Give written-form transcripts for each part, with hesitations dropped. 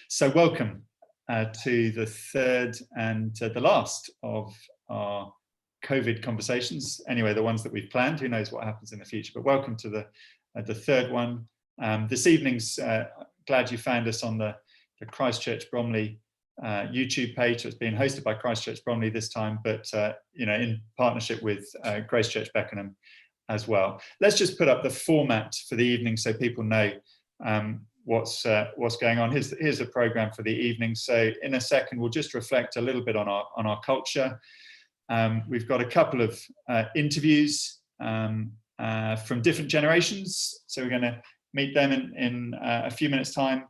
So welcome to the third and the last of our COVID conversations. Anyway, the ones that we've planned, who knows what happens in the future, but welcome to the third one. This evening's, glad you found us on the Christchurch Bromley YouTube page. It's being hosted by Christchurch Bromley this time, but in partnership with Grace Church Beckenham as well. Let's just put up the format for the evening so people know what's going on. Here's the program for the evening. So in a second, we'll just reflect a little bit on our culture. We've got a couple of interviews from different generations. So we're going to meet them in a few minutes' time.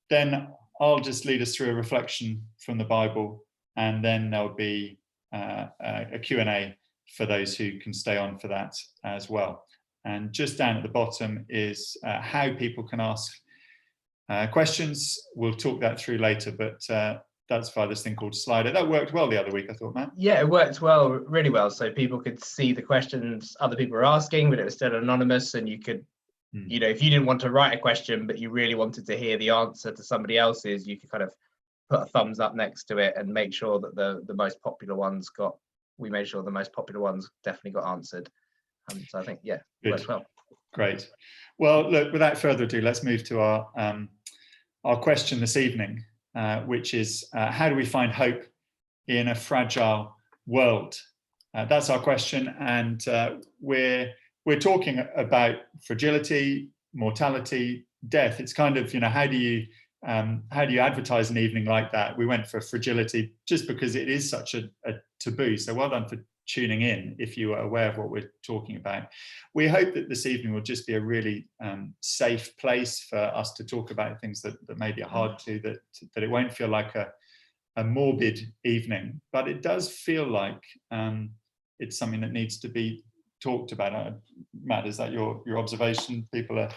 Then I'll just lead us through a reflection from the Bible, and then there'll be a Q&A for those who can stay on for that as well. And just down at the bottom is how people can ask questions. We'll talk that through later, but that's via this thing called Slido. That worked well the other week, I thought, Matt. Yeah, it worked well, really well. So people could see the questions other people were asking, but it was still anonymous, and you could, if you didn't want to write a question, but you really wanted to hear the answer to somebody else's, you could kind of put a thumbs up next to it and make sure that the most popular ones we made sure the most popular ones definitely got answered. So I think, yeah, it worked well. Great. Well, look, without further ado, let's move to our question this evening, which is how do we find hope in a fragile world? That's our question, and we're talking about fragility, mortality, death. It's kind of, how do you advertise an evening like that? We went for fragility just because it is such a taboo. So well done for tuning in if you are aware of what we're talking about. We hope that this evening will just be a really safe place for us to talk about things that maybe are hard to, that it won't feel like a morbid evening, but it does feel like it's something that needs to be talked about. Matt, is that your observation? People are...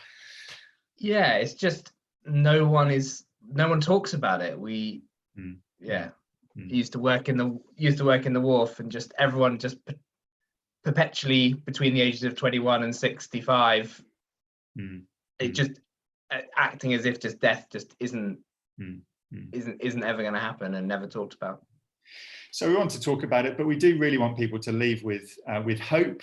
Yeah, it's just no one talks about it. Used to work in the wharf, and just everyone just perpetually between the ages of 21 and 65 it just acting as if just death just isn't ever going to happen and never talked about. So we want to talk about it, but we do really want people to leave with hope,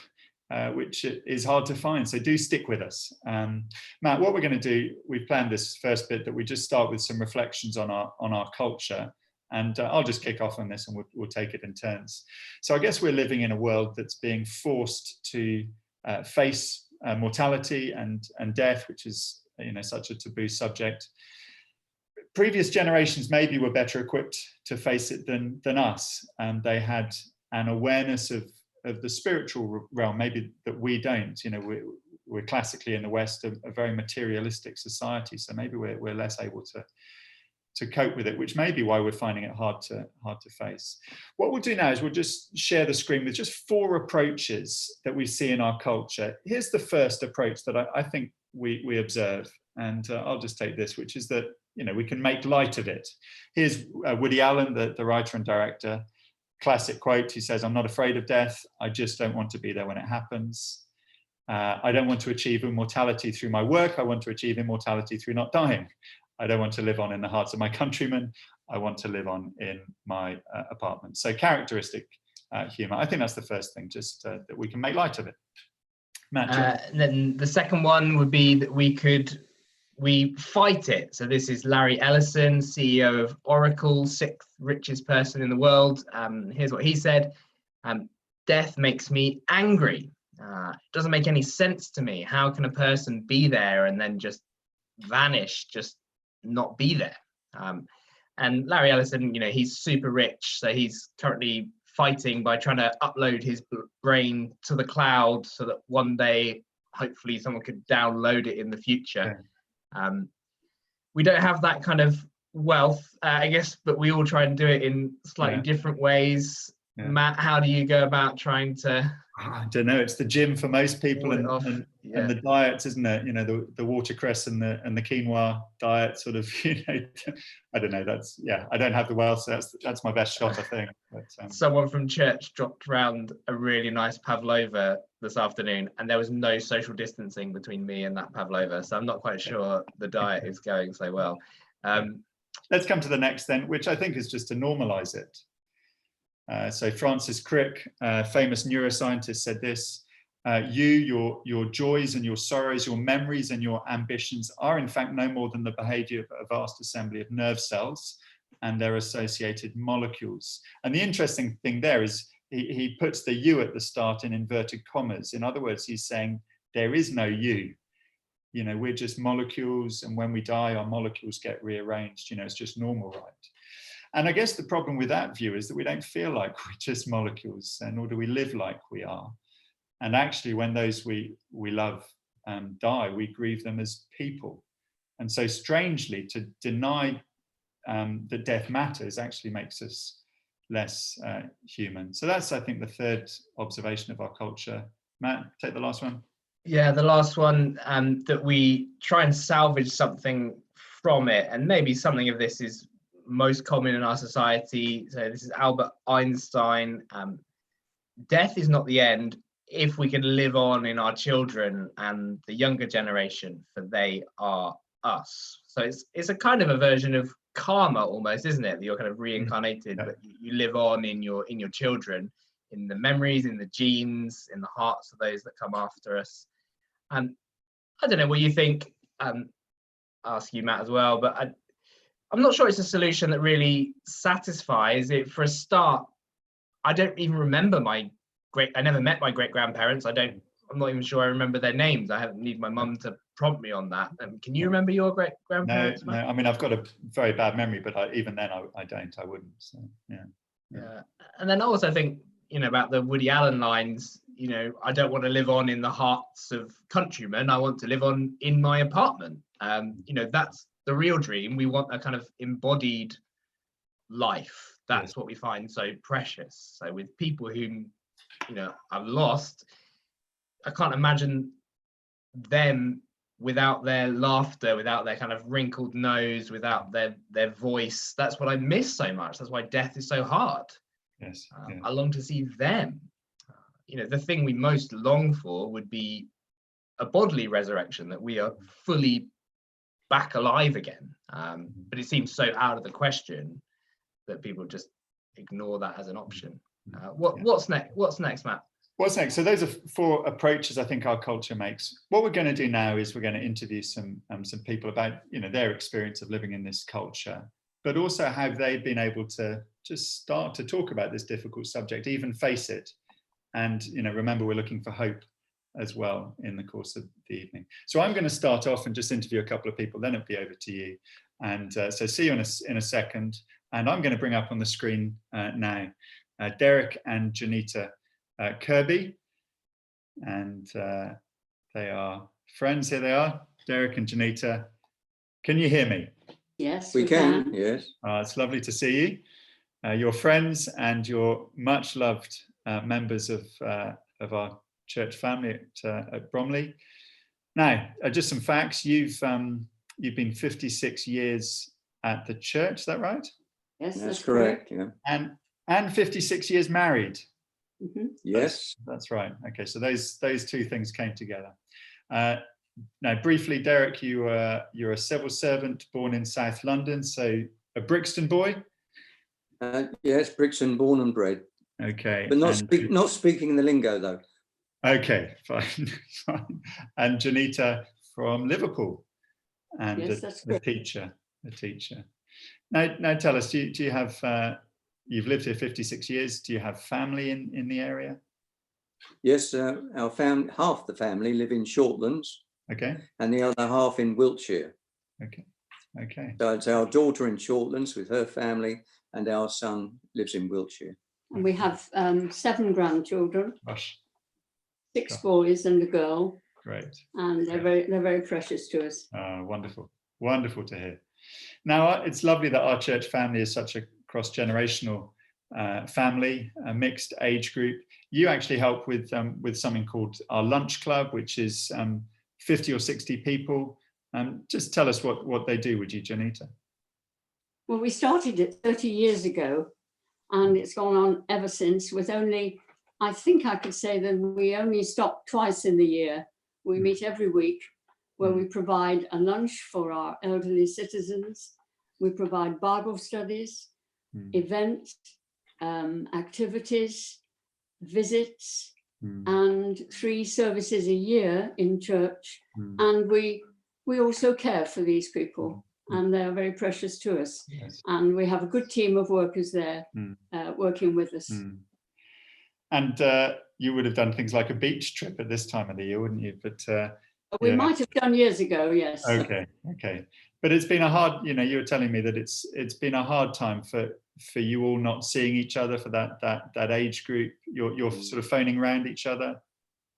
which is hard to find. So do stick with us. Matt, what we're going to do, we've planned this first bit that we just start with some reflections on our culture. And I'll just kick off on this, and we'll take it in turns. So I guess we're living in a world that's being forced to face mortality and death, which is such a taboo subject. Previous generations maybe were better equipped to face it than us, and they had an awareness of the spiritual realm, maybe that we don't. We're classically in the West a very materialistic society, so maybe we're less able to cope with it, which may be why we're finding it hard to face. What we'll do now is we'll just share the screen with just 4 approaches that we see in our culture. Here's the first approach that I think we observe, and I'll just take this, which is that we can make light of it. Here's Woody Allen, the writer and director. Classic quote. He says, "I'm not afraid of death. I just don't want to be there when it happens. I don't want to achieve immortality through my work. I want to achieve immortality through not dying. I don't want to live on in the hearts of my countrymen. I want to live on in my apartment." So characteristic humour. I think that's the first thing, just that we can make light of it. Matt, then the second one would be that we fight it. So this is Larry Ellison, CEO of Oracle, 6th richest person in the world. Here's what he said: "Death makes me angry. It doesn't make any sense to me. How can a person be there and then just vanish, just not be there?" And Larry Ellison, he's super rich, so he's currently fighting by trying to upload his brain to the cloud so that one day hopefully someone could download it in the future. We don't have that kind of wealth, I guess, but we all try and do it in slightly different ways. Matt, how do you go about trying to... I don't know. It's the gym for most people, and the diets, isn't it? The watercress and the quinoa diet, sort of. I don't know. I don't have the wealth, so that's my best shot, I think. But, someone from church dropped around a really nice pavlova this afternoon, and there was no social distancing between me and that pavlova, so I'm not quite sure the diet is going so well. let's come to the next then, which I think is just to normalize it. So Francis Crick, famous neuroscientist, said this: your joys and your sorrows, your memories and your ambitions are in fact no more than the behavior of a vast assembly of nerve cells and their associated molecules. And the interesting thing there is he puts the you at the start in inverted commas. In other words, he's saying there is no you. You know, we're just molecules, and when we die, our molecules get rearranged. You know, it's just normal, right? And I guess the problem with that view is that we don't feel like we're just molecules, nor do we live like we are. And actually, when those we love die, we grieve them as people. And so strangely, to deny that death matters actually makes us less human. So that's, I think, the third observation of our culture. Matt, take the last one. Yeah, the last one, that we try and salvage something from it. And maybe something of this is most common in our society. So this is Albert Einstein. Death is not the end if we can live on in our children and the younger generation, for they are us. So it's a kind of a version of karma almost, isn't it? That you're kind of reincarnated, but you live on in your children, in the memories, in the genes, in the hearts of those that come after us. And I don't know what you think. I'll ask you, Matt, as well, but I'm not sure it's a solution that really satisfies it. For a start, I don't even remember I never met my great-grandparents. I'm not even sure I remember their names. I need my mum to prompt me on that. Can you remember your great-grandparents? No, I mean, I've got a very bad memory, but even then I wouldn't. So yeah. And then also I think, about the Woody Allen lines, I don't want to live on in the hearts of countrymen. I want to live on in my apartment. That's the real dream. We want a kind of embodied life. That's what we find so precious. So with people whom, I've lost, I can't imagine them without their laughter, without their kind of wrinkled nose, without their voice. That's what I miss so much. That's why death is so hard. Yes. I long to see them. The thing we most long for would be a bodily resurrection, that we are fully back alive again. But it seems so out of the question that people just ignore that as an option. What's next? What's next, Matt? What's next? So those are 4 approaches I think our culture makes. What we're going to do now is we're going to interview some people about their experience of living in this culture, but also how they've been able to just start to talk about this difficult subject, even face it. And remember, we're looking for hope as well in the course of the evening. So I'm going to start off and just interview a couple of people, then it'll be over to you. And so see you in a second. And I'm going to bring up on the screen now Derek and Juanita Kirby, and they are friends. Here they are, Derek and Juanita. Can you hear me? Yes, we can. Yes. It's lovely to see you. You're friends and you're much loved members of our church family at Bromley. Now, just some facts. You've been 56 years at the church. Is that right? Yes, that's correct. Yeah. And 56 years married. Mm-hmm. Yes, that's right. Okay, so those 2 things came together. Now, briefly, Derek, you're a civil servant born in South London, so a Brixton boy. Yes, Brixton, born and bred. Okay, but not speaking the lingo though. Okay, fine. And Juanita from Liverpool, and yes, a teacher. Now tell us, do you have? You've lived here 56 years. Do you have family in the area? Yes, our family, half the family live in Shortlands. Okay. And the other half in Wiltshire. Okay. So it's our daughter in Shortlands with her family, and our son lives in Wiltshire. And we have 7 grandchildren. Gosh. 6 boys and a girl. Great. And they're very precious to us. Wonderful to hear. Now, it's lovely that our church family is such a cross-generational family, a mixed age group. You actually help with something called our lunch club, which is 50 or 60 people. Just tell us what they do, would you, Juanita? Well, we started it 30 years ago, and it's gone on ever since, with only, I think I could say that we only stop twice in the year. We meet every week, where we provide a lunch for our elderly citizens, We provide Bible studies, events, activities, visits, and 3 services a year in church. And we also care for these people, and they are very precious to us. Yes. And we have a good team of workers there working with us. And you would have done things like a beach trip at this time of the year, wouldn't you? But we might have done years ago, yes. Okay. But it's been a hard, you were telling me that it's been a hard time for you all not seeing each other for that age group. You're sort of phoning around each other.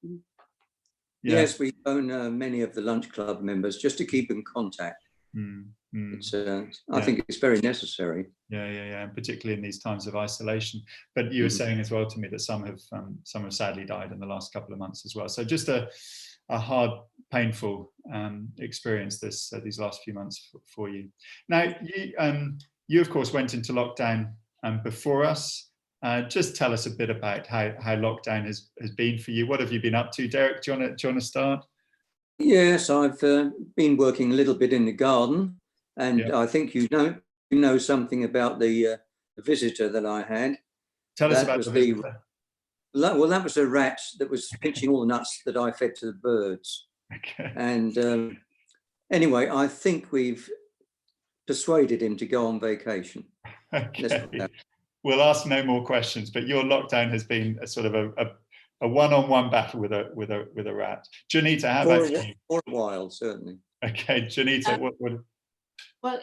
Yeah. Yes, we phone many of the lunch club members just to keep in contact. It's, I think it's very necessary. Yeah, and particularly in these times of isolation. But you were saying as well to me that some have sadly died in the last couple of months as well. So just a hard, painful experience these last few months for you. Now, you of course went into lockdown before us. Just tell us a bit about how lockdown has been for you. What have you been up to, Derek? Do you want to start? Yes, I've been working a little bit in the garden, and I think you know something about the visitor that I had. Tell us about the visitor. Well, that was a rat that was pinching all the nuts that I fed to the birds. Okay. And anyway, I think we've persuaded him to go on vacation. Okay. We'll ask no more questions, but your lockdown has been a sort of a one-on-one battle with a rat. Juanita, how about you? For a while, certainly. Okay, Juanita, what? Well,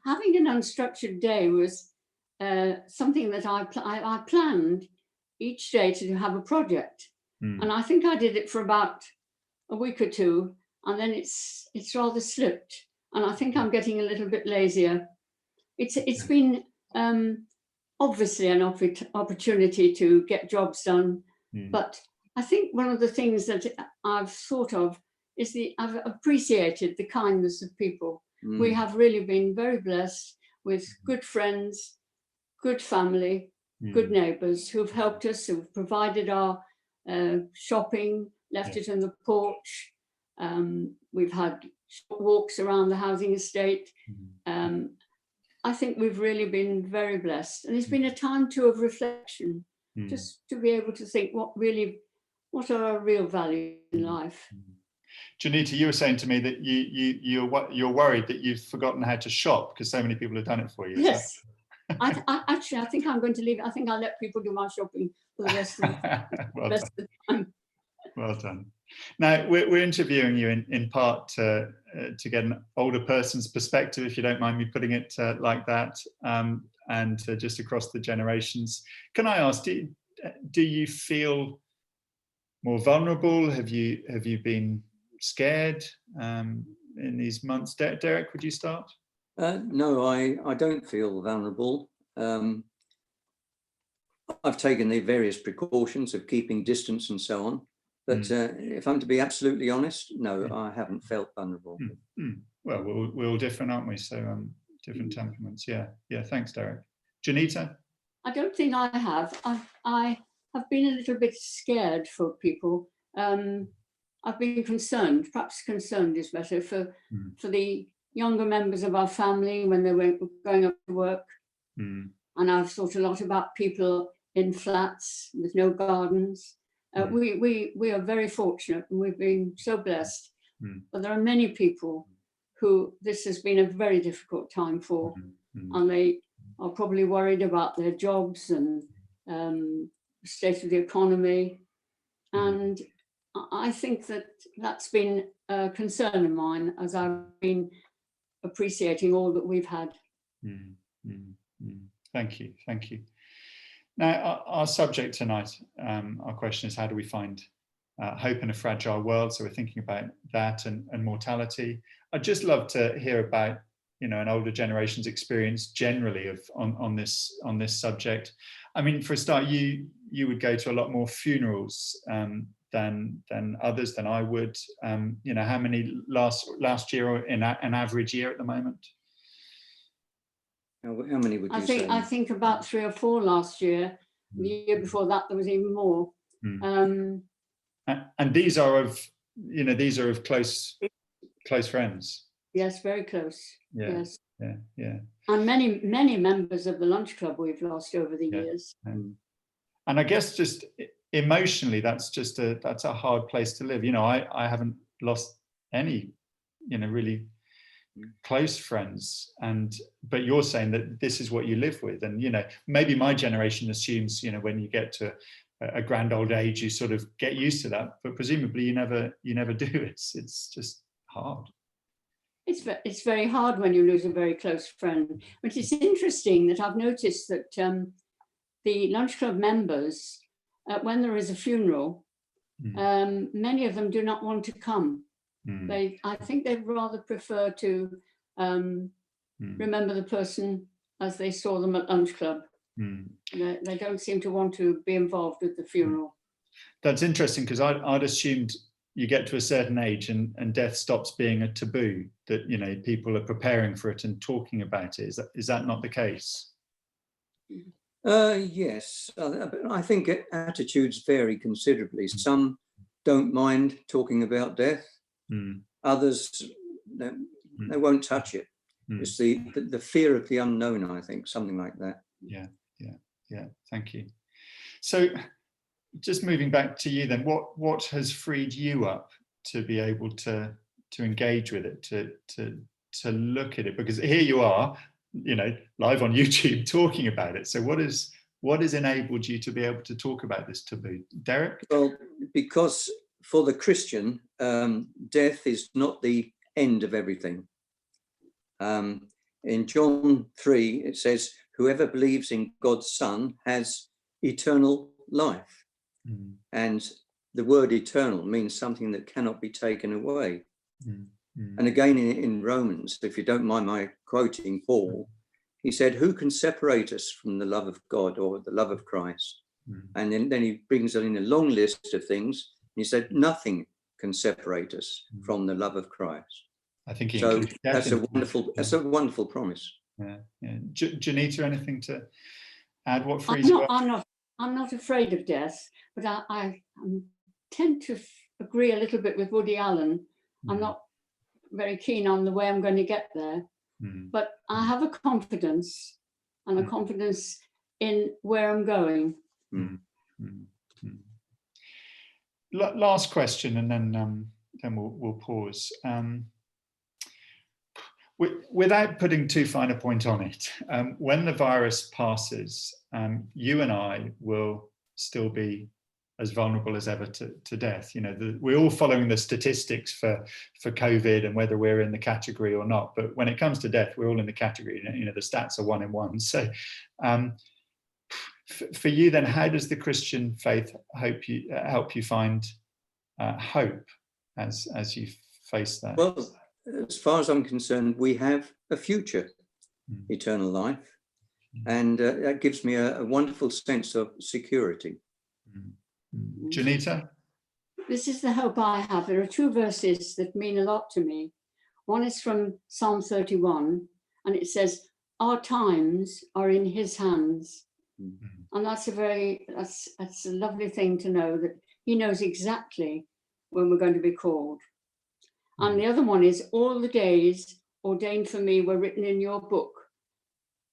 having an unstructured day was something that I planned each day to have a project, and I think I did it for about a week or two, and then it's rather slipped, and I think I'm getting a little bit lazier. It's been obviously an opportunity to get jobs done, but I think one of the things that I've thought of is I've appreciated the kindness of people. We have really been very blessed with good friends, good family, good neighbours who've helped us, who've provided our shopping, left it on the porch. We've had short walks around the housing estate. I think we've really been very blessed, and it's been a time too of reflection, just to be able to think what are our real values in life. Juanita, you were saying to me that you're worried that you've forgotten how to shop because so many people have done it for you. Yes. I think I'm going to leave. I think I'll let people do my shopping for the rest of the time. Well done. Now, we're interviewing you in part to get an older person's perspective, if you don't mind me putting it like that, and just across the generations. Can I ask, do you feel more vulnerable? Have you been scared in these months? Derek, would you start? No, I don't feel vulnerable. I've taken the various precautions of keeping distance and so on. But if I'm to be absolutely honest, no, I haven't felt vulnerable. Well, we're all different, aren't we? So different temperaments. Yeah. Thanks, Derek. Juanita? I don't think I have. I have been a little bit scared for people. I've been concerned. Perhaps concerned is better for the younger members of our family when they were going up to work. And I've thought a lot about people in flats with no gardens. We are very fortunate, and we've been so blessed. But there are many people who this has been a very difficult time for, and they are probably worried about their jobs and the state of the economy. And I think that's been a concern of mine as I've been appreciating all that we've had. Thank you. Now, our subject tonight, our question is, how do we find hope in a fragile world? So we're thinking about that and mortality. I'd just love to hear about, an older generation's experience generally on this subject. I mean, for a start, you would go to a lot more funerals than others, than I would. How many last year, or in an average year at the moment? How many would you say? I think about 3 or 4 last year. The year before that, there was even more. And these are of close friends. Yes, very close. Yeah. Yes. Yeah. And many members of the lunch club we've lost over the years. And I guess just emotionally, that's a hard place to live. You know, I haven't lost any, you know, really close friends, but you're saying that this is what you live with. And, you know, maybe my generation assumes, you know, when you get to a grand old age, you sort of get used to that, but presumably you never do. It's just hard. It's very hard when you lose a very close friend. But it's interesting that I've noticed that the lunch club members, when there is a funeral, many of them do not want to come. I think they'd rather prefer to remember the person as they saw them at lunch club. They don't seem to want to be involved with the funeral. That's interesting, because I'd assumed you get to a certain age and death stops being a taboo, that, you know, people are preparing for it and talking about it. Is that not the case? Yes, I think attitudes vary considerably. Some don't mind talking about death. Others, they won't touch it. It's the fear of the unknown, I think, something like that. Yeah. Thank you. So, just moving back to you then, what has freed you up to be able to engage with it, to look at it? Because here you are, you know, live on YouTube talking about it. So what has enabled you to be able to talk about this taboo? Derek? Well, because for the Christian, death is not the end of everything. In John 3, it says, whoever believes in God's Son has eternal life. And the word eternal means something that cannot be taken away. And again, in Romans, if you don't mind my quoting Paul, he said, who can separate us from the love of God or the love of Christ? And then he brings in a long list of things. He said, nothing can separate us from the love of Christ. I think so. That's a wonderful promise. Juanita, anything to add? What frees you up? I'm not afraid of death, but I tend to agree a little bit with Woody Allen. I'm not very keen on the way I'm going to get there, but I have a confidence, and a confidence in where I'm going. Last question, and then we'll pause. Without putting too fine a point on it, when the virus passes, you and I will still be as vulnerable as ever to death. You know, we're all following the statistics for COVID and whether we're in the category or not. But when it comes to death, we're all in the category. You know, the stats are 1 in 1. So, for you, then, how does the Christian faith help you find hope as you face that? Well, as far as I'm concerned, we have a future, eternal life, and that gives me a wonderful sense of security. Juanita? This is the hope I have. There are 2 verses that mean a lot to me. One is from Psalm 31, and it says, our times are in his hands. And that's a lovely thing to know, that he knows exactly when we're going to be called. And the other one is, all the days ordained for me were written in your book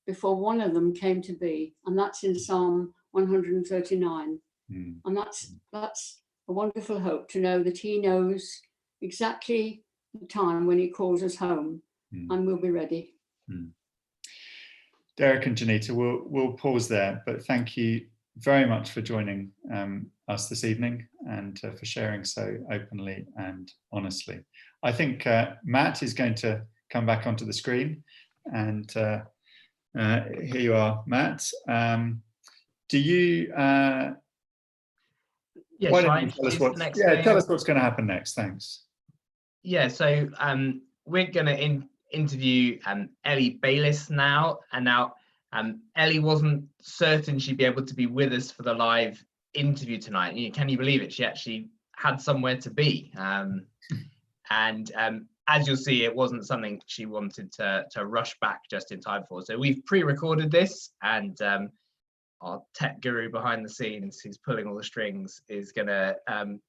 before one of them came to be. And that's in Psalm 139. And that's a wonderful hope, to know that he knows exactly the time when he calls us home, and we'll be ready. Derek and Juanita, we'll pause there, but thank you very much for joining us this evening, and for sharing so openly and honestly. I think Matt is going to come back onto the screen, and here you are, Matt. Do you? Yeah, why don't you tell us what's going to happen next? Thanks. Yeah, so we're going to interview Ellie Bayliss now, and now Ellie wasn't certain she'd be able to be with us for the live interview tonight. Can you believe it? She actually had somewhere to be, and as you'll see, it wasn't something she wanted to rush back just in time for. So we've pre-recorded this, and our tech guru behind the scenes, who's pulling all the strings, is going to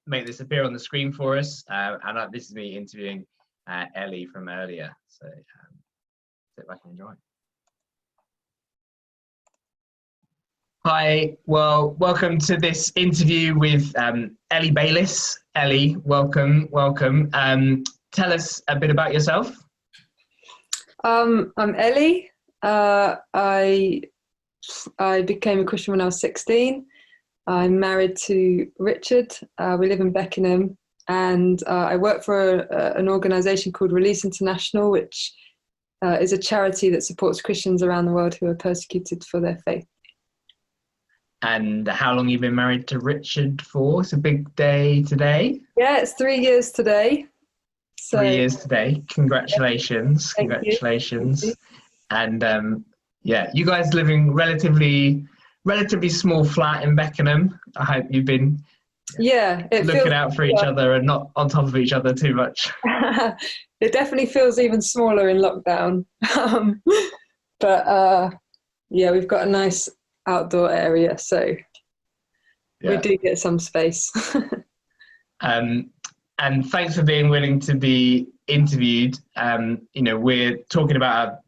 make this appear on the screen for us. And this is me interviewing Ellie from earlier. So sit back and enjoy. Hi, well, welcome to this interview with Ellie Bayliss. Ellie, welcome. Tell us a bit about yourself. I'm Ellie. I became a Christian when I was 16. I'm married to Richard. We live in Beckenham, and I work for an organisation called Release International, which is a charity that supports Christians around the world who are persecuted for their faith. And how long have you been married to Richard for? It's a big day today. Yeah, it's 3 years today. So, 3 years today. Congratulations. Thank Congratulations. you. And yeah, you guys live in relatively small flat in Beckenham. I hope you've been looking out for each other and not on top of each other too much. It definitely feels even smaller in lockdown. But yeah, we've got a nice outdoor area, so we do get some space. And thanks for being willing to be interviewed. We're talking about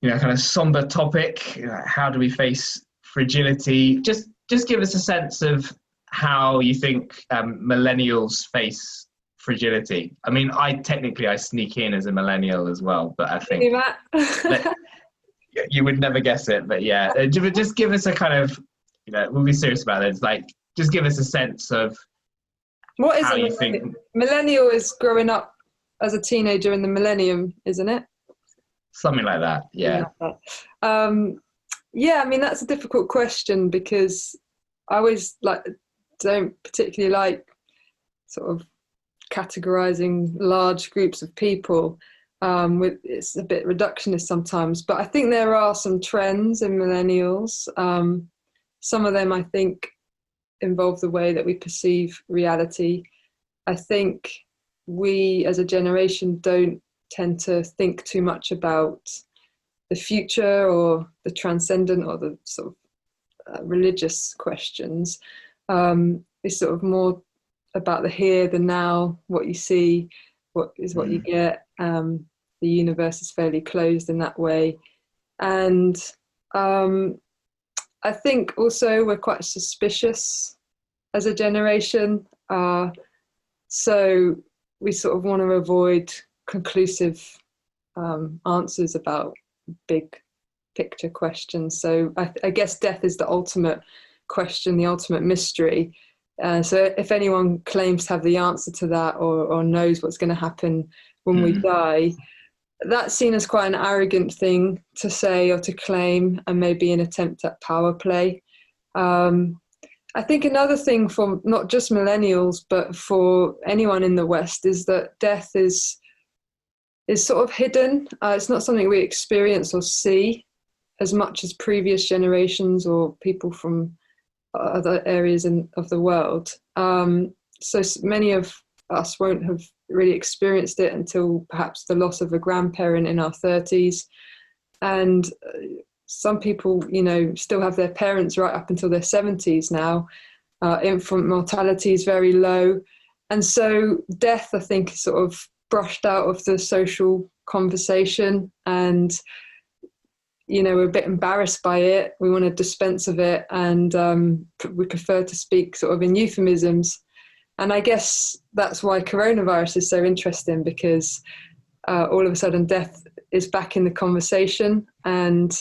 a kind of somber topic. How do we face fragility? Just give us a sense of how you think millennials face fragility. I mean, I sneak in as a millennial as well, but I think you would never guess it. But yeah, just give us a kind of, we'll be serious about it. Like, just give us a sense of what is how a you think. Millennial is growing up as a teenager in the millennium, isn't it? Something like that, yeah. Yeah, I mean, that's a difficult question because I always don't particularly like sort of categorizing large groups of people. It's a bit reductionist sometimes, but I think there are some trends in millennials. Some of them, I think, involve the way that we perceive reality. I think we as a generation don't tend to think too much about the future or the transcendent or the sort of religious questions. It's sort of more about the here, the now, what you see, what you get. The universe is fairly closed in that way. And I think also we're quite suspicious as a generation. So we sort of want to avoid conclusive answers about big picture questions. So I guess death is the ultimate question, the ultimate mystery. So if anyone claims to have the answer to that or knows what's going to happen when we die, that's seen as quite an arrogant thing to say or to claim, and maybe an attempt at power play. I think another thing for not just millennials, but for anyone in the West, is that death is sort of hidden. It's not something we experience or see as much as previous generations or people from other areas of the world. So many of us won't have really experienced it until perhaps the loss of a grandparent in our 30s. And some people, still have their parents right up until their 70s now. Infant mortality is very low. And so death, I think, is sort of brushed out of the social conversation, and we're a bit embarrassed by it. We want to dispense of it, and we prefer to speak sort of in euphemisms. And I guess that's why coronavirus is so interesting, because all of a sudden death is back in the conversation. And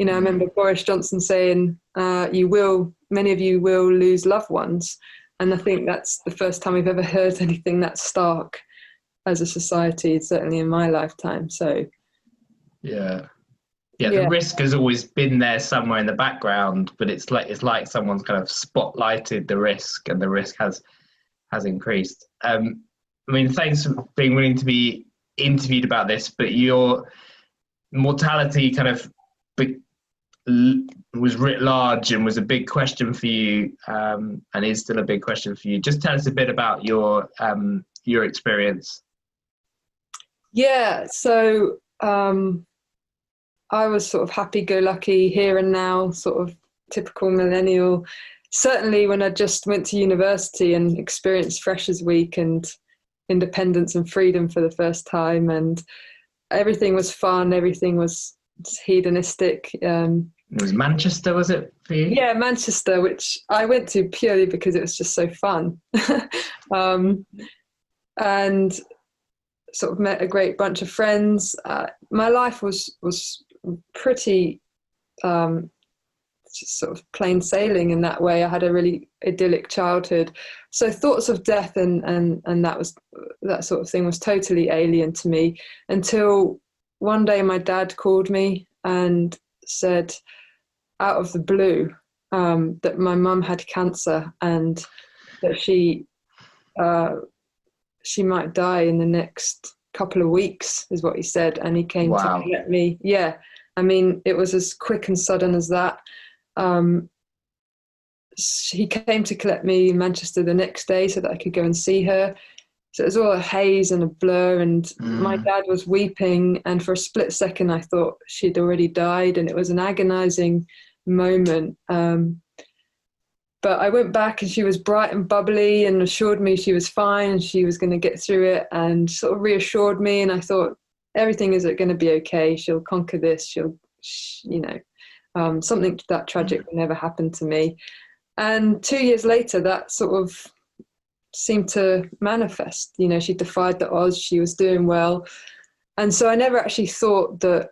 I remember Boris Johnson saying, many of you will lose loved ones. And I think that's the first time we've ever heard anything that stark as a society, certainly in my lifetime. So yeah, the risk has always been there somewhere in the background, but it's like someone's kind of spotlighted the risk, and the risk has increased. I mean, thanks for being willing to be interviewed about this, but your mortality kind of was writ large and was a big question for you, and is still a big question for you. Just tell us a bit about your experience. Yeah, so I was sort of happy-go-lucky, here and now, sort of typical millennial. Certainly when I just went to university and experienced Freshers' Week and independence and freedom for the first time, and everything was fun, everything was hedonistic. It was Manchester, was it for you? Yeah, Manchester, which I went to purely because it was just so fun. And sort of met a great bunch of friends. My life was pretty just sort of plain sailing in that way. I had a really idyllic childhood. So thoughts of death and that sort of thing was totally alien to me, until one day my dad called me and said, out of the blue, that my mum had cancer and that she might die in the next couple of weeks, is what he said. And he came to collect me. Yeah, I mean, it was as quick and sudden as that. He came to collect me in Manchester the next day so that I could go and see her. So it was all a haze and a blur, and my dad was weeping, and for a split second I thought she'd already died, and it was an agonizing moment. But I went back and she was bright and bubbly and assured me she was fine and she was going to get through it, and sort of reassured me, and I thought everything is going to be okay. She'll conquer this. Something that tragic will never happen to me. And 2 years later, that sort of seemed to manifest. She defied the odds. She was doing well. And so I never actually thought that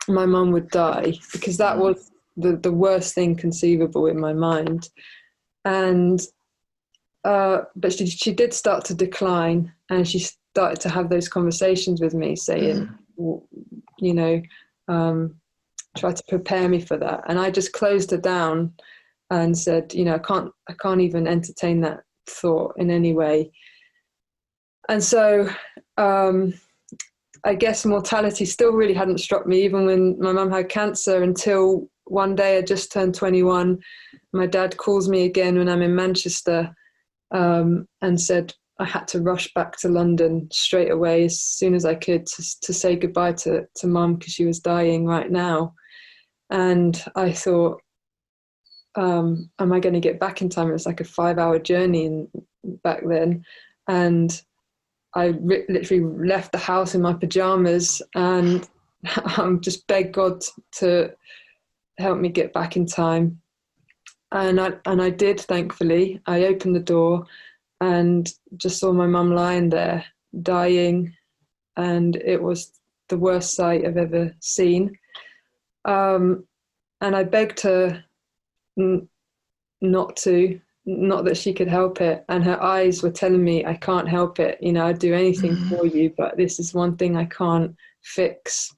my mum would die, because that was the worst thing conceivable in my mind. And but she did start to decline, and she started to have those conversations with me saying, try to prepare me for that. And I just closed her down and said, I can't even entertain that thought in any way. And so I guess mortality still really hadn't struck me, even when my mum had cancer, until one day I just turned 21. My dad calls me again when I'm in Manchester, and said I had to rush back to London straight away as soon as I could to say goodbye to mum, because she was dying right now. And I thought, am I going to get back in time? It was like a 5-hour journey back then. And I literally left the house in my pajamas and just begged God to help me get back in time. And I did, thankfully. I opened the door and just saw my mum lying there, dying. And it was the worst sight I've ever seen. And I begged her not that she could help it. And her eyes were telling me, I can't help it. I'd do anything for you, but this is one thing I can't fix.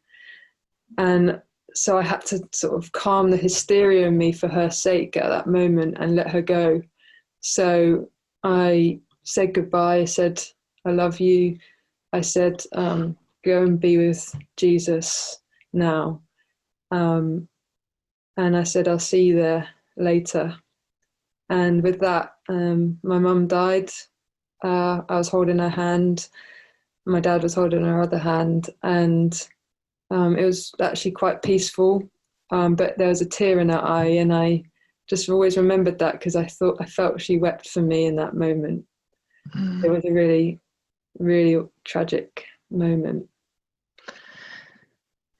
And so I had to sort of calm the hysteria in me for her sake at that moment and let her go. So I said goodbye. I said, I love you. I said, go and be with Jesus now. And I said, I'll see you there later. And with that, my mum died. I was holding her hand. My dad was holding her other hand. And it was actually quite peaceful. But there was a tear in her eye. And I just always remembered that, because I felt she wept for me in that moment. It was a really, really tragic moment.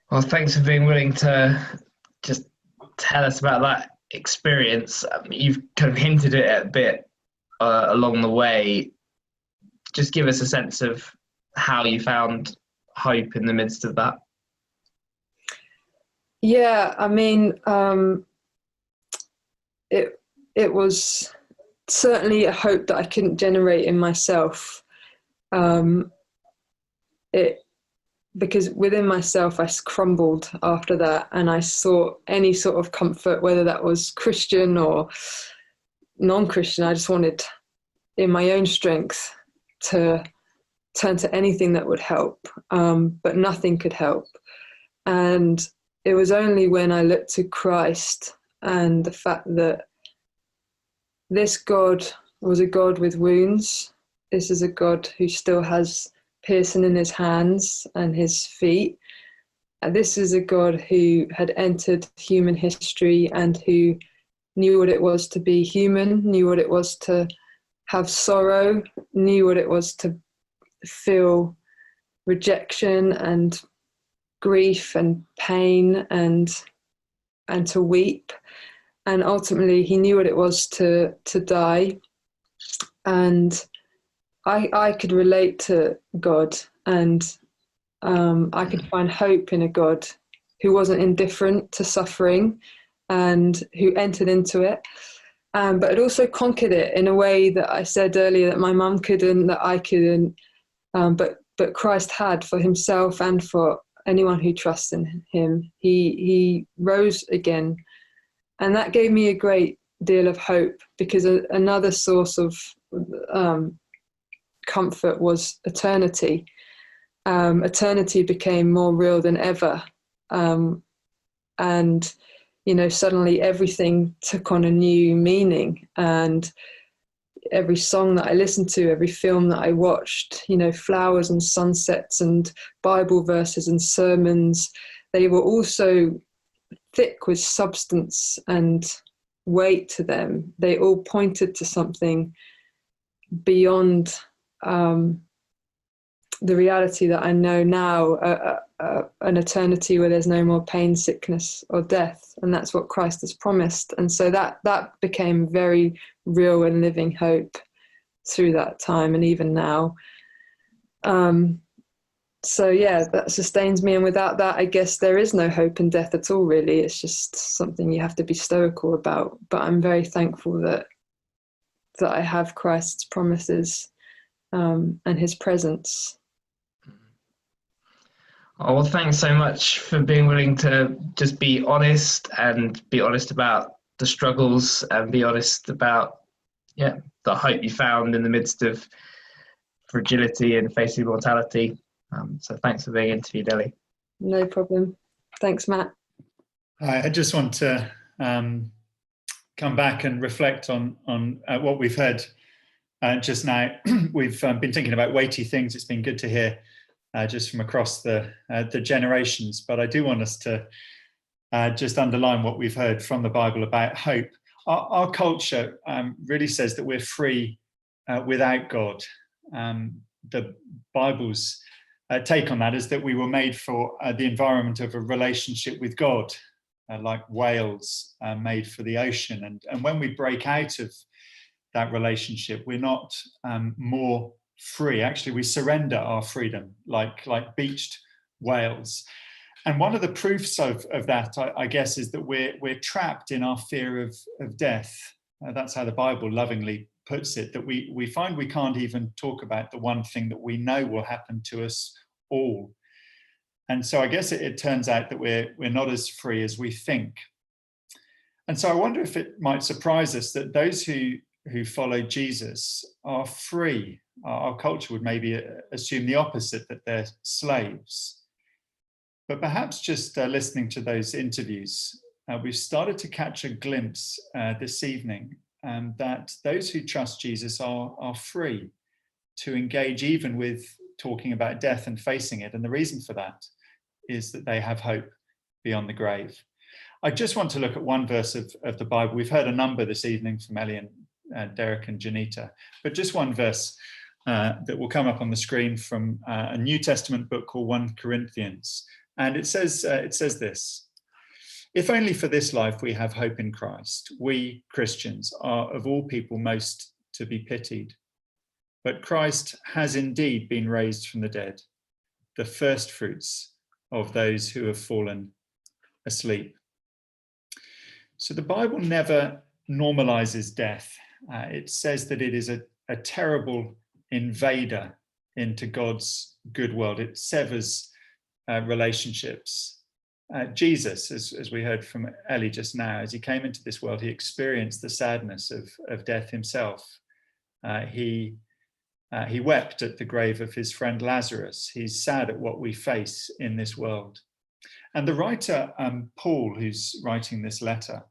Well, thanks for being willing to just tell us about that experience. You've kind of hinted at it a bit along the way. Just give us a sense of how you found hope in the midst of that. Yeah, I mean, it was certainly a hope that I couldn't generate in myself. Because within myself I crumbled after that, and I sought any sort of comfort, whether that was Christian or non-Christian. I just wanted, in my own strength, to turn to anything that would help, but nothing could help. And it was only when I looked to Christ and the fact that this God was a God with wounds. This is a God who still has piercing in his hands and his feet. And this is a God who had entered human history and who knew what it was to be human, knew what it was to have sorrow, knew what it was to feel rejection and grief and pain and and to weep. And ultimately, he knew what it was to die. And I could relate to God, and I could find hope in a God who wasn't indifferent to suffering and who entered into it. But it also conquered it in a way that I said earlier that my mum couldn't, that I couldn't, but Christ had for himself and for anyone who trusts in him. He rose again, and that gave me a great deal of hope, because another source of comfort was eternity. Eternity became more real than ever, and suddenly everything took on a new meaning. And every song that I listened to, every film that I watched, flowers and sunsets and Bible verses and sermons, they were also thick with substance and weight to them. They all pointed to something beyond the reality that I know now, an eternity where there's no more pain, sickness, or death. And that's what Christ has promised. And so that became very real and living hope through that time, and even now. So yeah, that sustains me. And without that, I guess there is no hope in death at all, really. It's just something you have to be stoical about. But I'm very thankful that I have Christ's promises and his presence. Oh, well, thanks so much for being willing to just be honest, and be honest about the struggles, and be honest about the hope you found in the midst of fragility and facing mortality. So thanks for being interviewed, Ellie. No problem. Thanks, Matt. I just want to come back and reflect on what we've heard just now. We've been thinking about weighty things. It's been good to hear just from across the generations. But I do want us to just underline what we've heard from the Bible about hope. Our culture really says that we're free without God. The Bible's take on that is that we were made for the environment of a relationship with God, like whales made for the ocean. And when we break out of that relationship, we're not more free. Actually, we surrender our freedom like beached whales. And one of the proofs of that, I guess, is that we're trapped in our fear of death. That's how the Bible lovingly puts it, that we find we can't even talk about the one thing that we know will happen to us all. And so I guess it turns out that we're not as free as we think. And so I wonder if it might surprise us that those who follow Jesus are free. Our culture would maybe assume the opposite, that they're slaves. But perhaps just listening to those interviews, we've started to catch a glimpse this evening that those who trust Jesus are free to engage even with talking about death and facing it. And the reason for that is that they have hope beyond the grave. I just want to look at one verse of the Bible. We've heard a number this evening from Ellie and Derek and Juanita, but just one verse that will come up on the screen from a New Testament book called 1 Corinthians. And it says this: "If only for this life we have hope in Christ, we Christians are of all people most to be pitied. But Christ has indeed been raised from the dead, the first fruits of those who have fallen asleep." So the Bible never normalizes death. It says that it is a terrible invader into God's good world. It severs relationships. Jesus, as we heard from Ellie just now, as he came into this world, he experienced the sadness of death himself. He wept at the grave of his friend Lazarus. He's sad at what we face in this world. And the writer, Paul, who's writing this letter,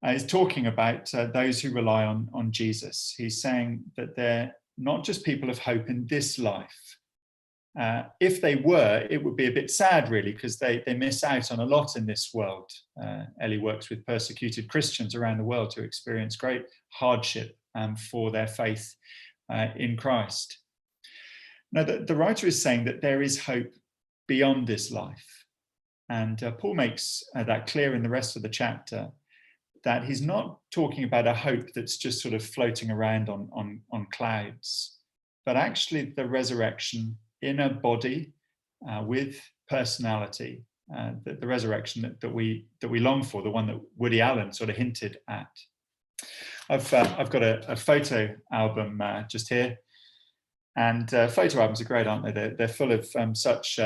is talking about those who rely on Jesus. He's saying that they're not just people of hope in this life. If they were, it would be a bit sad, really, because they miss out on a lot in this world. Ellie works with persecuted Christians around the world who experience great hardship for their faith in Christ. Now, the writer is saying that there is hope beyond this life. And Paul makes that clear in the rest of the chapter, that he's not talking about a hope that's just sort of floating around on clouds, but actually the resurrection in a body with personality, the resurrection that we long for, the one that Woody Allen sort of hinted at. I've got a photo album just here, and photo albums are great, aren't they? They're full of such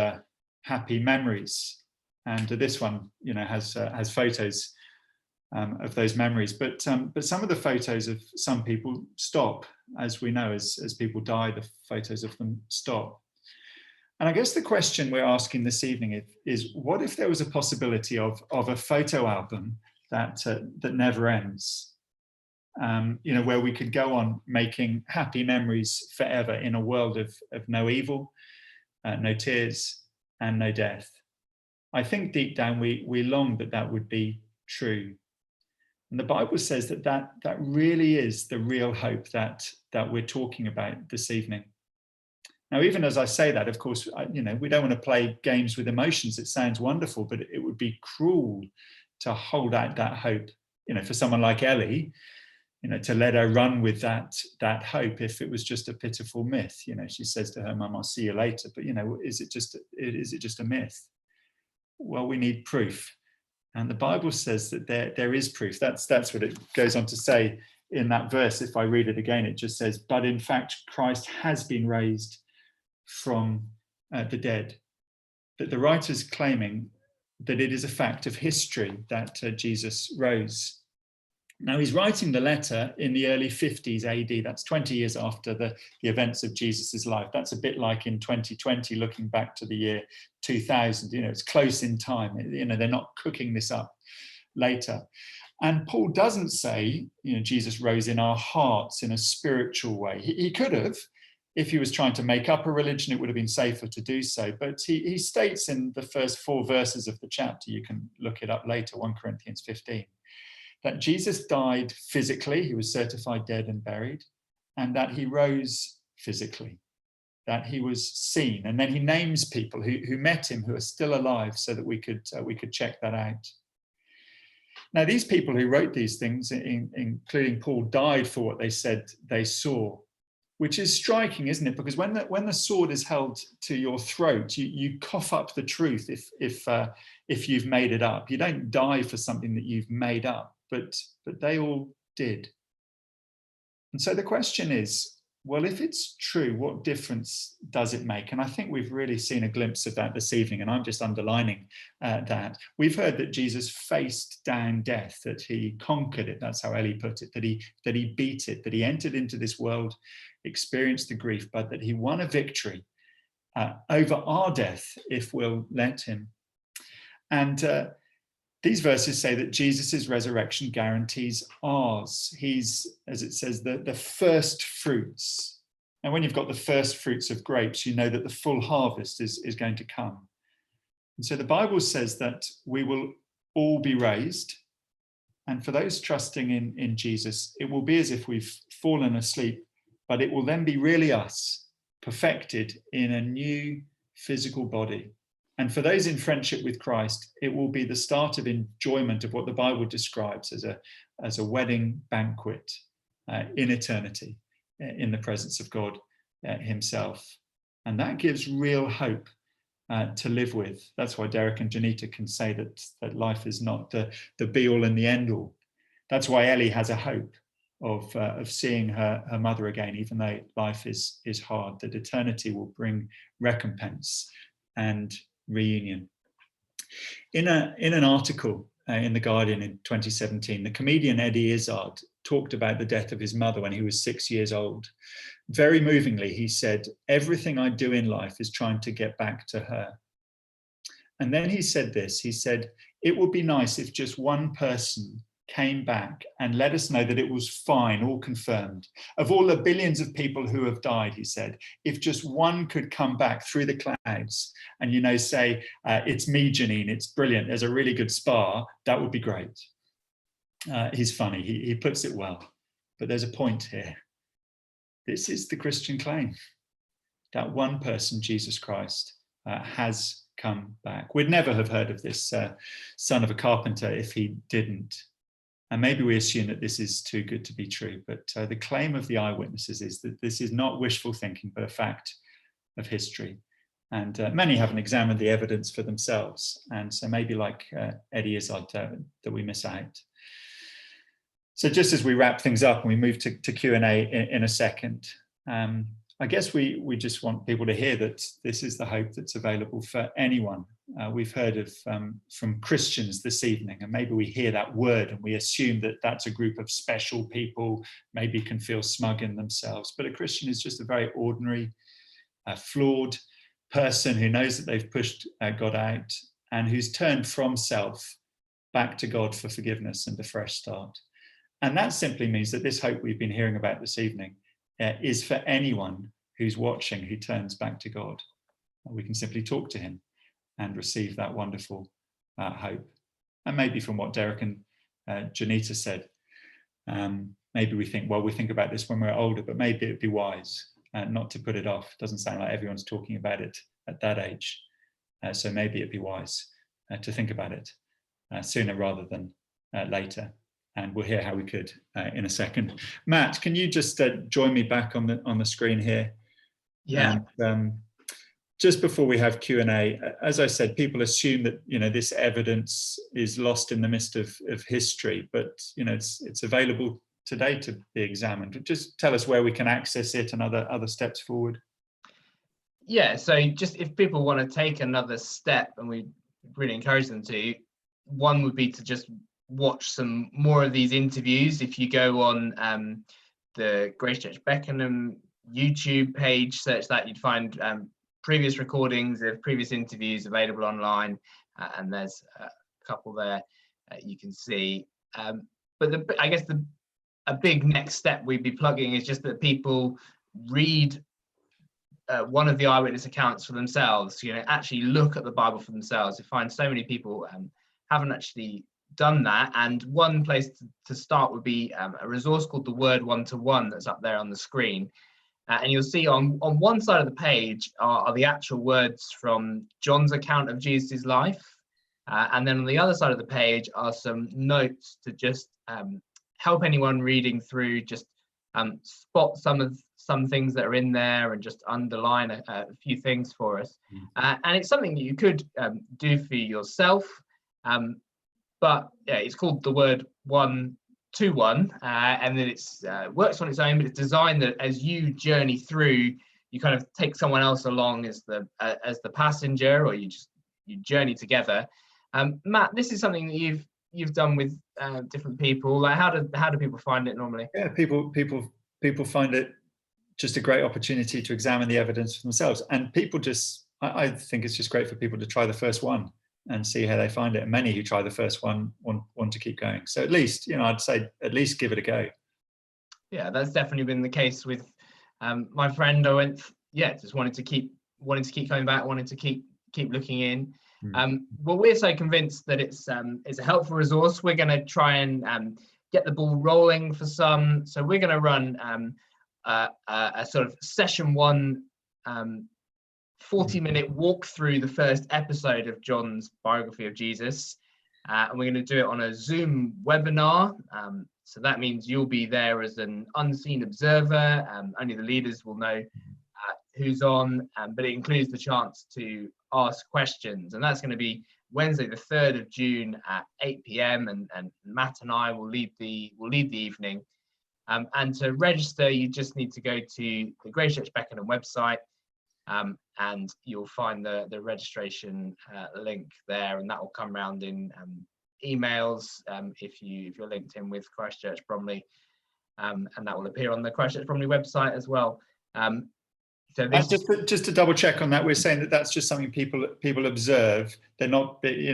happy memories, and this one, you know, has photos of those memories. But some of the photos of some people stop, as we know, as people die, the photos of them stop. And I guess the question we're asking this evening is what if there was a possibility of a photo album that never ends? You know, where we could go on making happy memories forever in a world of no evil, no tears, and no death. I think deep down we long that would be true. And the Bible says that really is the real hope that we're talking about this evening. Now, even as I say that, of course, you know, we don't want to play games with emotions. It sounds wonderful, but it would be cruel to hold out that hope, you know, for someone like Ellie, you know, to let her run with that hope if it was just a pitiful myth. You know, she says to her mum, "I'll see you later," but you know, is it just a myth? Well, we need proof, and the Bible says that there is proof. That's what it goes on to say in that verse. If I read it again, it just says, "But in fact, Christ has been raised from the dead." That the writer's claiming that it is a fact of history that Jesus rose. Now, he's writing the letter in the early 50s AD. That's 20 years after the events of Jesus's life. That's a bit like in 2020, looking back to the year 2000. You know, it's close in time. You know, they're not cooking this up later. And Paul doesn't say, you know, Jesus rose in our hearts in a spiritual way. He could have. If he was trying to make up a religion, it would have been safer to do so. But he states in the first 4 verses of the chapter, you can look it up later, 1 Corinthians 15, that Jesus died physically, he was certified dead and buried, and that he rose physically, that he was seen. And then he names people who met him, who are still alive, so that we could check that out. Now, these people who wrote these things, including Paul, died for what they said they saw, which is striking, isn't it? Because when the sword is held to your throat, you cough up the truth if you've made it up. You don't die for something that you've made up, but they all did. And so the question is, well, if it's true, what difference does it make? And I think we've really seen a glimpse of that this evening, and I'm just underlining that. We've heard that Jesus faced down death, that he conquered it. That's how Ellie put it, that he beat it, that he entered into this world, experienced the grief, but that he won a victory over our death if we'll let him. And these verses say that Jesus's resurrection guarantees ours. He's, as it says, the first fruits. And when you've got the first fruits of grapes, you know that the full harvest is going to come. And so the Bible says that we will all be raised. And for those trusting in Jesus, it will be as if we've fallen asleep, but it will then be really us, perfected in a new physical body. And for those in friendship with Christ, it will be the start of enjoyment of what the Bible describes as a wedding banquet in eternity, in the presence of God himself. And that gives real hope to live with. That's why Derek and Juanita can say that life is not the be all and the end all. That's why Ellie has a hope of seeing her mother again, even though life is hard, that eternity will bring recompense and reunion. In an article in The Guardian in 2017, the comedian Eddie Izzard talked about the death of his mother when he was 6 years old. Very movingly, he said, "Everything I do in life is trying to get back to her." And then he said this, he said, "It would be nice if just one person came back and let us know that it was fine, all confirmed. Of all the billions of people who have died," he said, "if just one could come back through the clouds and, you know, say, it's me, Janine, it's brilliant, there's a really good spa, that would be great." He's funny, he puts it well, but there's a point here. This is the Christian claim, that one person, Jesus Christ, has come back. We'd never have heard of this son of a carpenter if he didn't. And maybe we assume that this is too good to be true, but the claim of the eyewitnesses is that this is not wishful thinking, but a fact of history. And many haven't examined the evidence for themselves. And so maybe like Eddie Izzard, that we miss out. So just as we wrap things up and we move to Q&A in a second, I guess we just want people to hear that this is the hope that's available for anyone. We've heard of from Christians this evening, and maybe we hear that word and we assume that that's a group of special people, maybe can feel smug in themselves. But a Christian is just a very ordinary, flawed person who knows that they've pushed God out and who's turned from self back to God for forgiveness and a fresh start. And that simply means that this hope we've been hearing about this evening is for anyone who's watching who turns back to God. We can simply talk to him and receive that wonderful hope. And maybe from what Derek and Juanita said, maybe we think about this when we're older, but maybe it'd be wise not to put it off. Doesn't sound like everyone's talking about it at that age. So maybe it'd be wise to think about it sooner rather than later. And we'll hear how we could in a second. Matt, can you just join me back on the screen here? Yeah. And, just before we have Q&A, as I said, people assume that this evidence is lost in the mist of history, but it's available today to be examined. Just tell us where we can access it and other steps forward. Yeah, so just if people want to take another step, and we really encourage them to, one would be to just watch some more of these interviews. If you go on the Grace Church Beckenham YouTube page, search that, you'd find previous recordings of previous interviews available online, and there's a couple there you can see. But I guess a big next step we'd be plugging is just that people read one of the eyewitness accounts for themselves, actually look at the Bible for themselves. You find so many people haven't actually done that, and one place to start would be a resource called the Word 1-to-1 that's up there on the screen. And you'll see on one side of the page are the actual words from John's account of Jesus' life. And then on the other side of the page are some notes to just help anyone reading through, just spot some things that are in there and just underline a few things for us. And it's something that you could do for yourself. But yeah, it's called the Word 1-to-1, and then it's works on its own, but it's designed that as you journey through, you kind of take someone else along as the passenger, or you journey together. Matt, this is something that you've done with different people. Like, how do people find it normally? Yeah, people find it just a great opportunity to examine the evidence for themselves, and people I think it's just great for people to try the first one and see how they find it. And many who try the first one want to keep going. So at least, I'd say at least give it a go. Yeah, that's definitely been the case with my friend. Just wanted to keep coming back, wanted to keep looking in. Well, we're so convinced that it's a helpful resource. We're going to try and get the ball rolling for some. So we're going to run a sort of session 1, 40-minute walk through the first episode of John's biography of Jesus, and we're going to do it on a Zoom webinar. So that means you'll be there as an unseen observer. Only the leaders will know who's on, but it includes the chance to ask questions, and that's going to be Wednesday the 3rd of June at 8 p.m. and Matt and I will lead the evening. And to register, you just need to go to the Grace Church Beckenham website. And you'll find the registration link there, and that will come around in emails if you're linked in with Christchurch Bromley, and that will appear on the Christchurch Bromley website as well. So just to double check on that, we're saying that that's just something people observe. You're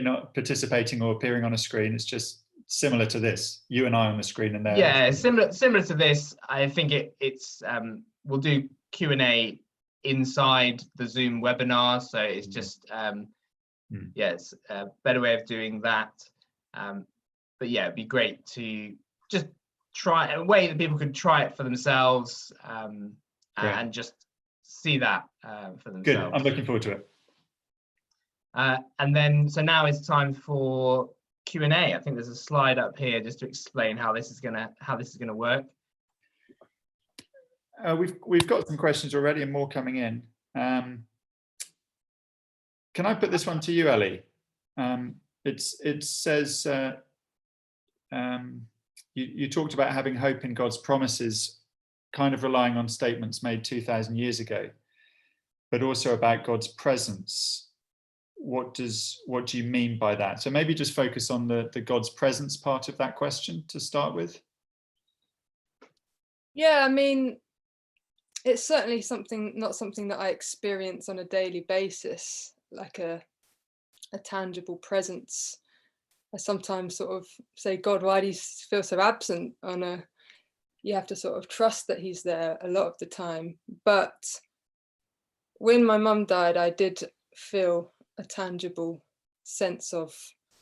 not participating or appearing on a screen. It's just similar to this. You and I on the screen, and there. Yeah, similar to this. I think it's we'll do Q&A inside the Zoom webinar, so it's just it's a better way of doing that, but yeah, it'd be great to just try a way that people could try it for themselves, and just see that for themselves. Good, I'm looking forward to it. And then, so now it's time for Q&A. I think there's a slide up here just to explain how this is gonna work. We've got some questions already and more coming in. Can I put this one to you, Ellie? It says you talked about having hope in God's promises, kind of relying on statements made 2,000 years ago, but also about God's presence. What do you mean by that? So maybe just focus on the God's presence part of that question to start with. Yeah, I mean, it's certainly not something that I experience on a daily basis, like a tangible presence. I sometimes sort of say, God, why do you feel so absent? You have to sort of trust that he's there a lot of the time. But when my mum died, I did feel a tangible sense of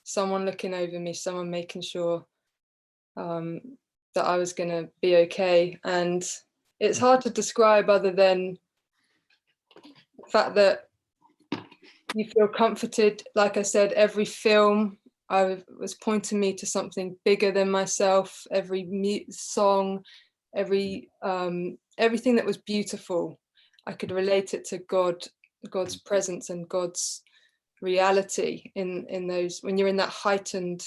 someone looking over me, someone making sure that I was going to be okay. And it's hard to describe other than the fact that you feel comforted. Like I said, every film was pointing me to something bigger than myself. Every song, everything that was beautiful, I could relate it to God's presence and God's reality in those, when you're in that heightened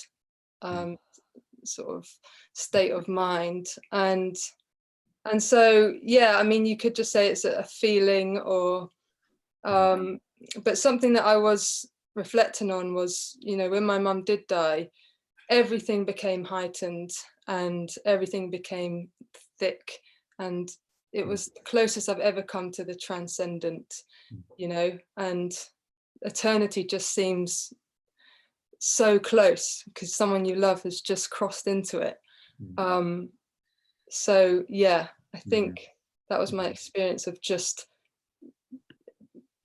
sort of state of mind. And so, yeah, I mean, you could just say it's a feeling, or but something that I was reflecting on was, when my mum did die, everything became heightened and everything became thick, and it was the closest I've ever come to the transcendent, and eternity just seems so close because someone you love has just crossed into it. So yeah, I think that was my experience of just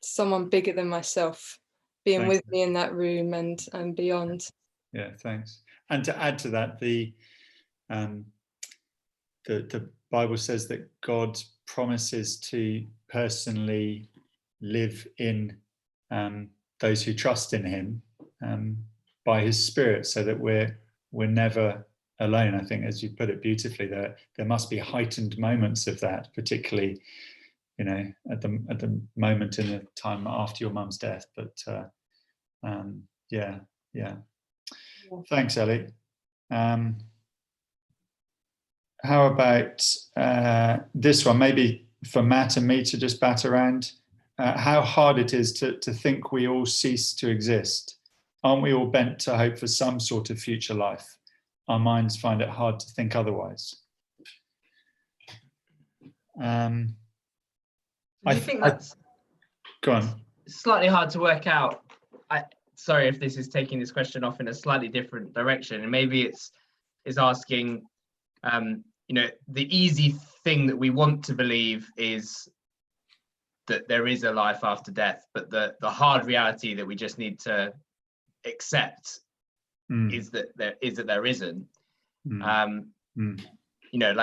someone bigger than myself being with me in that room and beyond. Yeah, thanks. And to add to that, the Bible says that God promises to personally live in those who trust in him by his Spirit, so that we're never alone. I think, as you put it beautifully, there must be heightened moments of that, particularly at the moment in the time after your mum's death. But yeah. Thanks, Ellie. How about this one, maybe for Matt and me to just bat around? How hard it is to think we all cease to exist. Aren't we all bent to hope for some sort of future life? Our minds find it hard to think otherwise. I think that's go on. Slightly hard to work out. Sorry if this is taking this question off in a slightly different direction, and maybe it's asking, the easy thing that we want to believe is that there is a life after death, but the hard reality that we just need to accept is that there isn't. Like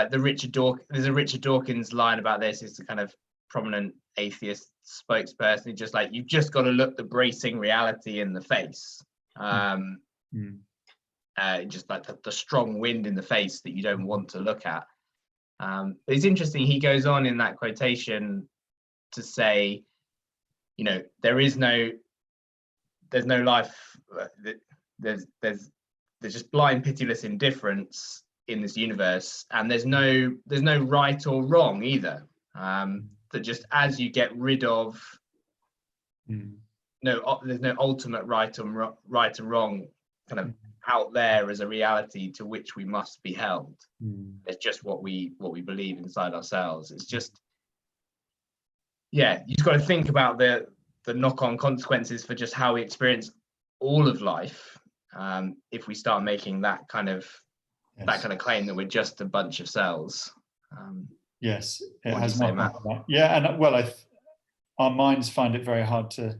there's a Richard Dawkins line about this. It's a kind of prominent atheist spokesperson. Just like, you've just got to look the bracing reality in the face. Just like the strong wind in the face that you don't want to look at. But it's interesting, he goes on in that quotation to say, there's no life, there's just blind, pitiless indifference in this universe, and there's no right or wrong either. That just as you get rid of there's no ultimate right and wrong kind of out there as a reality to which we must be held. It's just what we believe inside ourselves. It's just, you've got to think about the knock-on consequences for just how we experience all of life if we start making that kind of claim that we're just a bunch of cells. Yes, it has not. Yeah, and well, our minds find it very hard to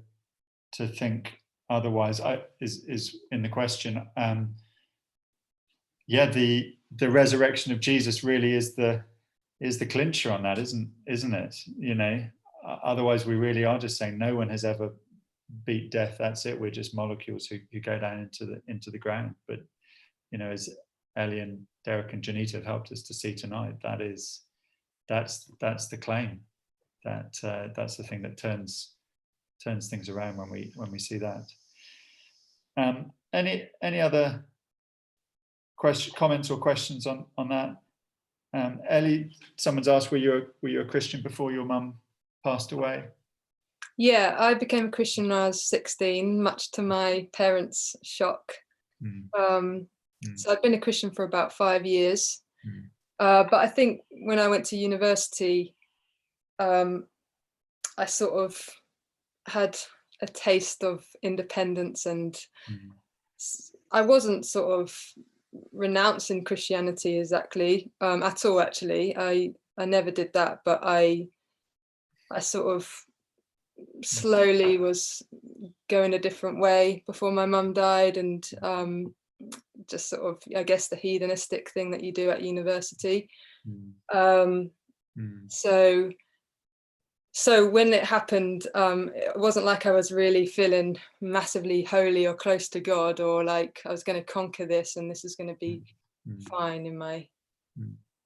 think otherwise. Is in the question. The resurrection of Jesus really is the clincher on that, isn't it? Otherwise we really are just saying no one has ever beat death, that's it, we're just molecules who go down into the ground. But as Ellie and Derek and Juanita have helped us to see tonight, that's the claim, that's the thing that turns things around when we see that. Any other comments or questions on that? Ellie, someone's asked, were you a Christian before your mum passed away? Yeah, I became a Christian when I was 16, much to my parents' shock. So I've been a Christian for about 5 years. But I think when I went to university, I sort of had a taste of independence, and I wasn't sort of renouncing Christianity exactly at all. Actually, I never did that, but I sort of slowly was going a different way before my mum died, and just sort of, I guess, the hedonistic thing that you do at university. So when it happened, it wasn't like I was really feeling massively holy or close to God, or like I was going to conquer this and this is going to be fine in my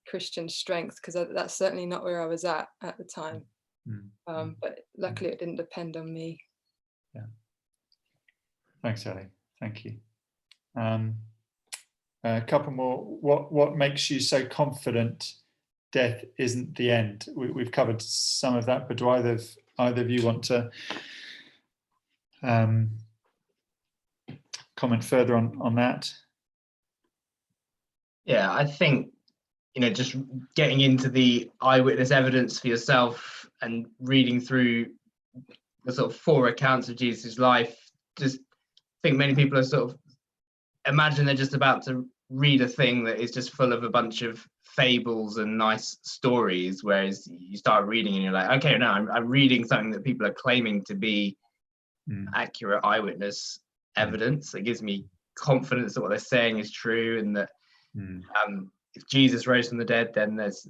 Christian strength, because that's certainly not where I was at the time. But luckily it didn't depend on me. Yeah. Thanks, Ellie. Thank you. A couple more. What makes you so confident death isn't the end? We've covered some of that, but do either of you want to comment further on that? Yeah, I think, just getting into the eyewitness evidence for yourself and reading through the sort of 4 accounts of Jesus' life, just think many people are sort of imagine they're just about to read a thing that is just full of a bunch of fables and nice stories, whereas you start reading and you're like, okay, no, I'm reading something that people are claiming to be accurate eyewitness evidence. It gives me confidence that what they're saying is true, and that if Jesus rose from the dead, then there's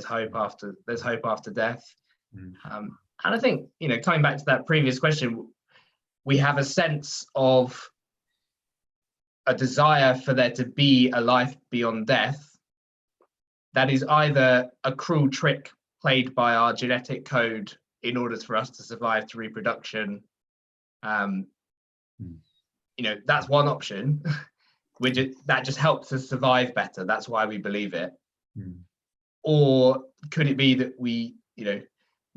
hope after death. And I think, coming back to that previous question, we have a sense of a desire for there to be a life beyond death that is either a cruel trick played by our genetic code in order for us to survive to reproduction. That's one option, that just helps us survive better. That's why we believe it. Or could it be that we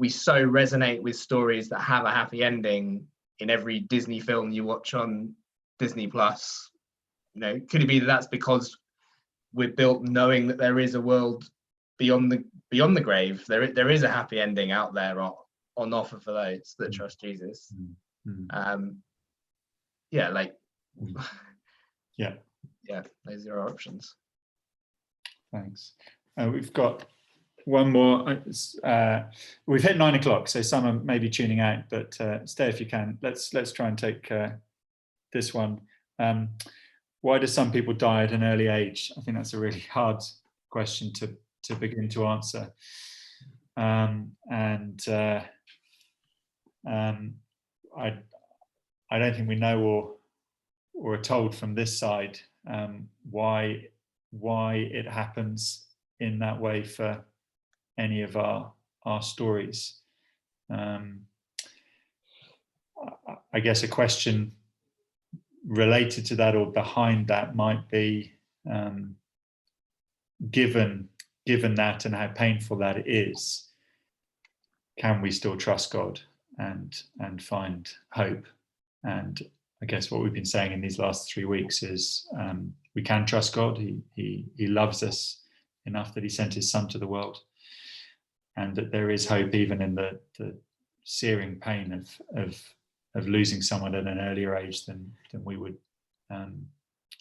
so resonate with stories that have a happy ending in every Disney film you watch on Disney Plus? Could it be that that's because we're built knowing that there is a world beyond the grave? There is a happy ending out there on offer for those that trust Jesus. Those are our options. Thanks. We've got one more. We've hit 9 o'clock, so some are maybe tuning out, but stay if you can. Let's try and take this one. Why do some people die at an early age? I think that's a really hard question to begin to answer. I don't think we know or are told from this side why it happens in that way for any of our stories. I guess a question related to that or behind that might be, given that and how painful that is, can we still trust God and find hope? And I guess what we've been saying in these last 3 weeks is we can trust God. He loves us enough that he sent his son to the world, and that there is hope even in the searing pain of losing someone at an earlier age than we would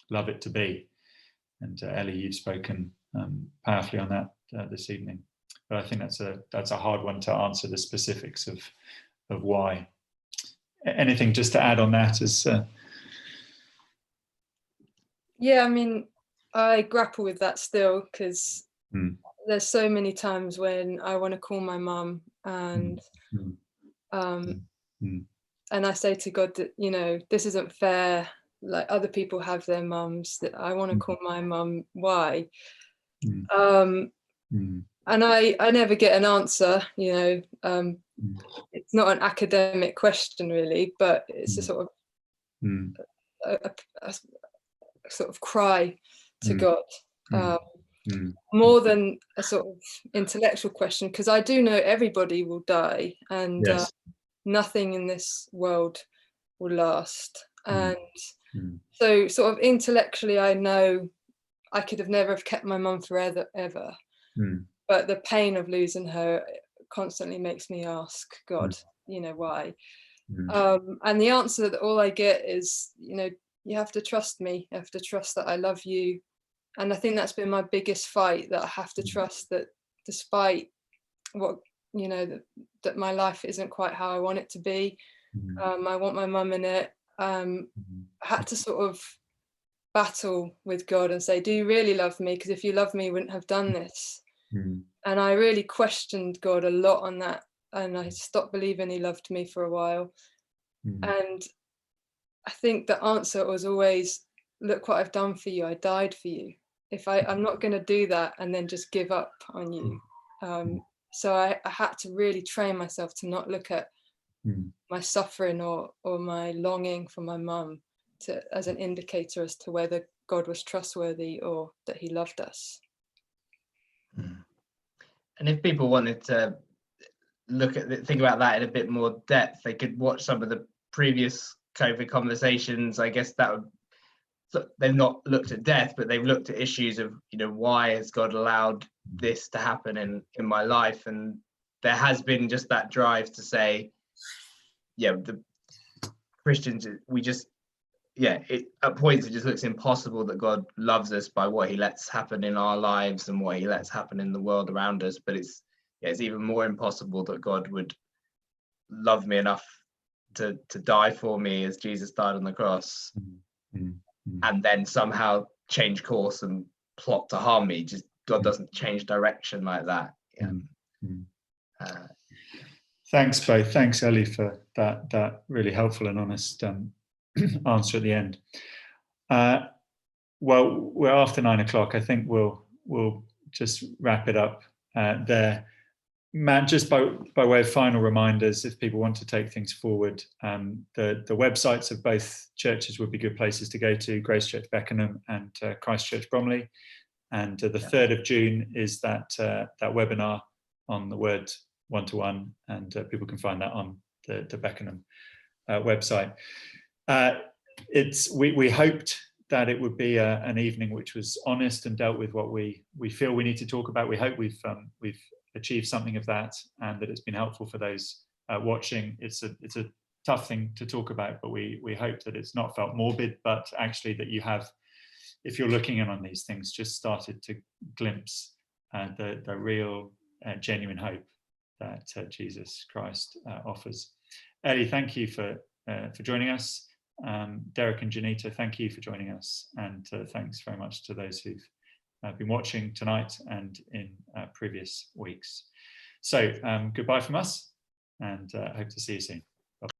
love it to be. And Ellie, you've spoken powerfully on that this evening. But I think that's a hard one to answer, the specifics of why. Anything just to add on that is? Yeah, I mean, I grapple with that still, because there's so many times when I want to call my mum and I say to God that, you know, this isn't fair. Like other people have their mums, that I want to call my mum. Why? And I never get an answer, you know. It's not an academic question really, but it's a sort of a sort of cry to God, more than a sort of intellectual question, because I do know everybody will die, and Yes. nothing in this world will last. And so sort of intellectually, I know I could have never have kept my mum forever, ever. But the pain of losing her constantly makes me ask God, you know, why? And the answer that all I get is, you know, you have to trust me. You have to trust that I love you. And I think that's been my biggest fight, that I have to trust that despite what, you know, that my life isn't quite how I want it to be. I want my mum in it. I had to sort of battle with God and say, do you really love me? Because if you love me, you wouldn't have done this. And I really questioned God a lot on that. And I stopped believing he loved me for a while. And I think the answer was always, look what I've done for you. I died for you. If I'm not going to do that and then just give up on you. So I had to really train myself to not look at my suffering or my longing for my mum as an indicator as to whether God was trustworthy or that he loved us. And if people wanted to think about that in a bit more depth, they could watch some of the previous COVID conversations. I guess that would, they've not looked at death, but they've looked at issues of, you know, why has God allowed this to happen in my life? And there has been just that drive to say, yeah, the Christians, at points it just looks impossible that God loves us by what he lets happen in our lives and what he lets happen in the world around us. But it's even more impossible that God would love me enough to die for me as Jesus died on the cross, and then somehow change course and plot to harm me. Just God doesn't change direction like that. Thanks both. Thanks, Ellie, for that really helpful and honest answer at the end. Well, we're after 9 o'clock. I think we'll just wrap it up there. Matt, just by way of final reminders, if people want to take things forward, the websites of both churches would be good places to go to: Grace Church Beckenham and Christ Church Bromley. And the 3rd of June is that webinar on the word one-to-one, and people can find that on the Beckenham website. We hoped that it would be an evening which was honest and dealt with what we feel we need to talk about. We hope we've achieved something of that, and that it's been helpful for those watching. It's a tough thing to talk about, but we hope that it's not felt morbid, but actually that you have, if you're looking in on these things, just started to glimpse the real genuine hope that Jesus Christ offers. Ellie, thank you for joining us. Derek and Juanita, thank you for joining us, and thanks very much to those who've been watching tonight and in previous weeks. So goodbye from us, and hope to see you soon.